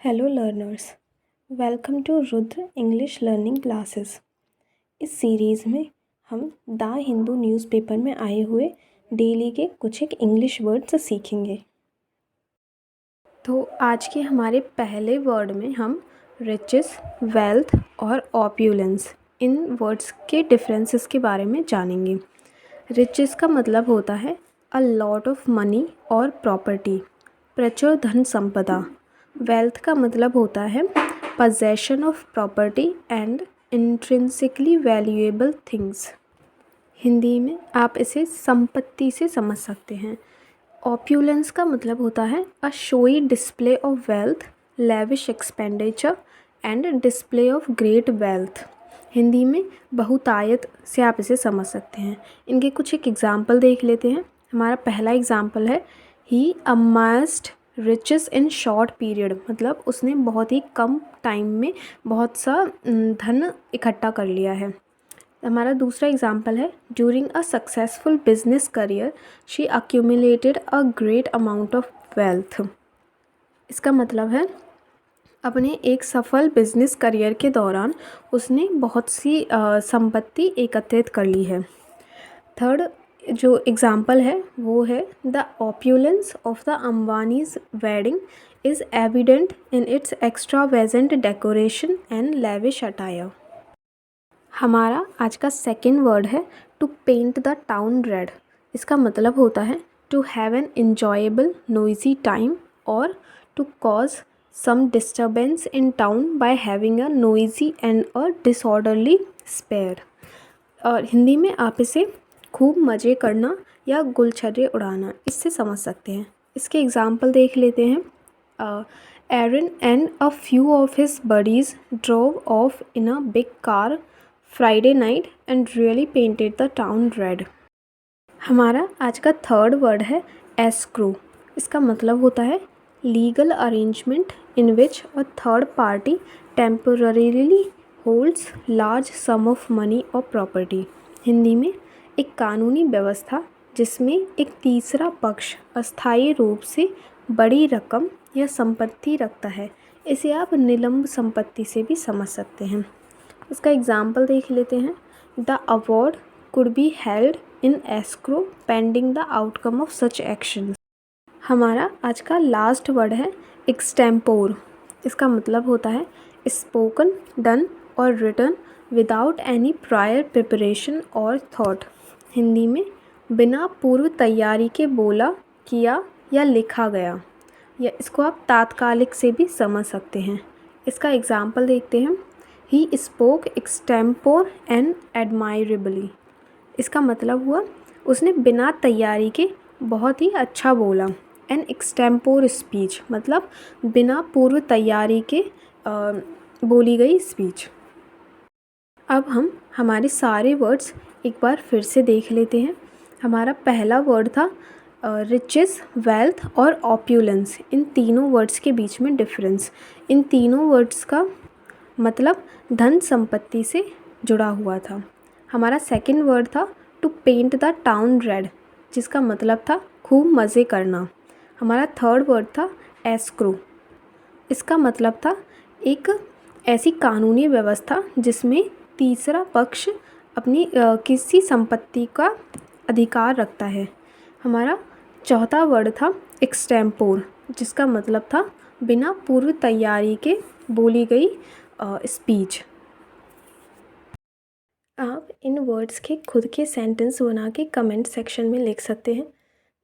Hello learners, welcome to Rudra English learning classes. इस series में हम द हिंदू न्यूज़पेपर में आए हुए डेली के कुछ एक इंग्लिश वर्ड्स सीखेंगे। तो आज के हमारे पहले वर्ड में हम रिचेस, वेल्थ और ऑप्यूलेंस इन वर्ड्स के डिफरेंसेस के बारे में जानेंगे। रिचेस का मतलब होता है अ लॉट ऑफ मनी और प्रॉपर्टी, प्रचुर धन संपदा। वेल्थ का मतलब होता है possession of property and intrinsically valuable things. Hindi में आप इसे संपत्ति से समझ सकते हैं। ऑप्यूलेंस का मतलब होता है a showy display of wealth, lavish expenditure and display of great wealth. Hindi में बहुतायत से आप इसे समझ सकते हैं। इनके कुछ एक एग्जाम्पल देख लेते हैं। हमारा पहला एग्जाम्पल है ही अमास्ड रिचेस इन शॉर्ट पीरियड, मतलब उसने बहुत ही कम टाइम में बहुत सा धन इकट्ठा कर लिया है। हमारा दूसरा एग्जाम्पल है during a successful business career she accumulated a great amount of wealth. इसका मतलब है अपने एक सफल बिजनेस करियर के दौरान उसने बहुत सी संपत्ति एकत्रित कर ली है। थर्ड जो एग्ज़ाम्पल है वो है the opulence of the Ambanis wedding is evident in its extravagant decoration and lavish attire. हमारा आज का सेकेंड वर्ड है to paint the town red. इसका मतलब होता है to have an enjoyable noisy time और to cause some disturbance in town by having a noisy and a disorderly spree. और हिंदी में आप इसे खूब मज़े करना या गुलछर्रे उड़ाना इससे समझ सकते हैं। इसके एग्ज़ाम्पल देख लेते हैं। Aaron and a few of his buddies drove off in a big car Friday night and really painted the town red. हमारा आज का थर्ड वर्ड है एस्क्रो। इसका मतलब होता है legal arrangement in which a third party temporarily holds large some of money और property. Hindi में एक कानूनी व्यवस्था जिसमें एक तीसरा पक्ष अस्थायी रूप से बड़ी रकम या संपत्ति रखता है। इसे आप निलंब संपत्ति से भी समझ सकते हैं। इसका एग्जाम्पल देख लेते हैं। The award could be held in escrow pending the outcome of such action. हमारा आज का लास्ट वर्ड है एक्सटेम्पोर। इसका मतलब होता है स्पोकन, डन और written without any prior preparation और थॉट। हिंदी में बिना पूर्व तैयारी के बोला, किया या लिखा गया, या इसको आप तात्कालिक से भी समझ सकते हैं। इसका एग्जाम्पल देखते हैं। He spoke extempore and admirably. इसका मतलब हुआ उसने बिना तैयारी के बहुत ही अच्छा बोला। एन एक्सटेम्पोर स्पीच मतलब बिना पूर्व तैयारी के बोली गई स्पीच। अब हम हमारे सारे वर्ड्स एक बार फिर से देख लेते हैं। हमारा पहला वर्ड था रिचेस, वेल्थ और ऑप्यूलेंस। इन तीनों वर्ड्स के बीच में डिफरेंस। इन तीनों वर्ड्स का मतलब धन संपत्ति से जुड़ा हुआ था। हमारा सेकंड वर्ड था to paint the town red, जिसका मतलब था खूब मज़े करना। हमारा थर्ड वर्ड था एस्क्रो। इसका मतलब था एक ऐसी कानूनी व्यवस्था जिसमें तीसरा पक्ष अपनी किसी संपत्ति का अधिकार रखता है। हमारा चौथा वर्ड था एक्सटेम्पोर, जिसका मतलब था बिना पूर्व तैयारी के बोली गई स्पीच। आप इन वर्ड्स के खुद के सेंटेंस बना के कमेंट सेक्शन में लिख सकते हैं।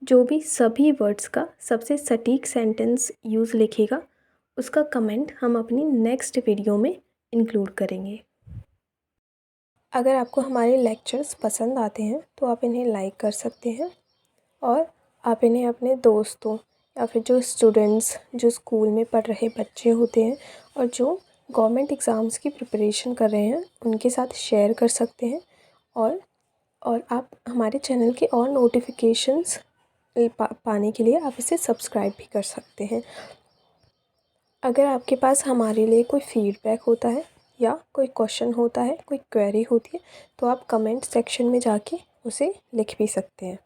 जो भी सभी वर्ड्स का सबसे सटीक सेंटेंस यूज़ लिखेगा उसका कमेंट हम अपनी नेक्स्ट वीडियो में इंक्लूड करेंगे। अगर आपको हमारे लेक्चर्स पसंद आते हैं तो आप इन्हें लाइक कर सकते हैं और आप इन्हें अपने दोस्तों या फिर जो स्टूडेंट्स जो स्कूल में पढ़ रहे बच्चे होते हैं और जो गवर्नमेंट एग्ज़ाम्स की प्रिपरेशन कर रहे हैं उनके साथ शेयर कर सकते हैं। और आप हमारे चैनल के और नोटिफिकेशंस पाने के लिए आप इसे सब्सक्राइब भी कर सकते हैं। अगर आपके पास हमारे लिए कोई फ़ीडबैक होता है या कोई क्वेश्चन होता है, कोई क्वेरी होती है, तो आप कमेंट सेक्शन में जाके उसे लिख भी सकते हैं।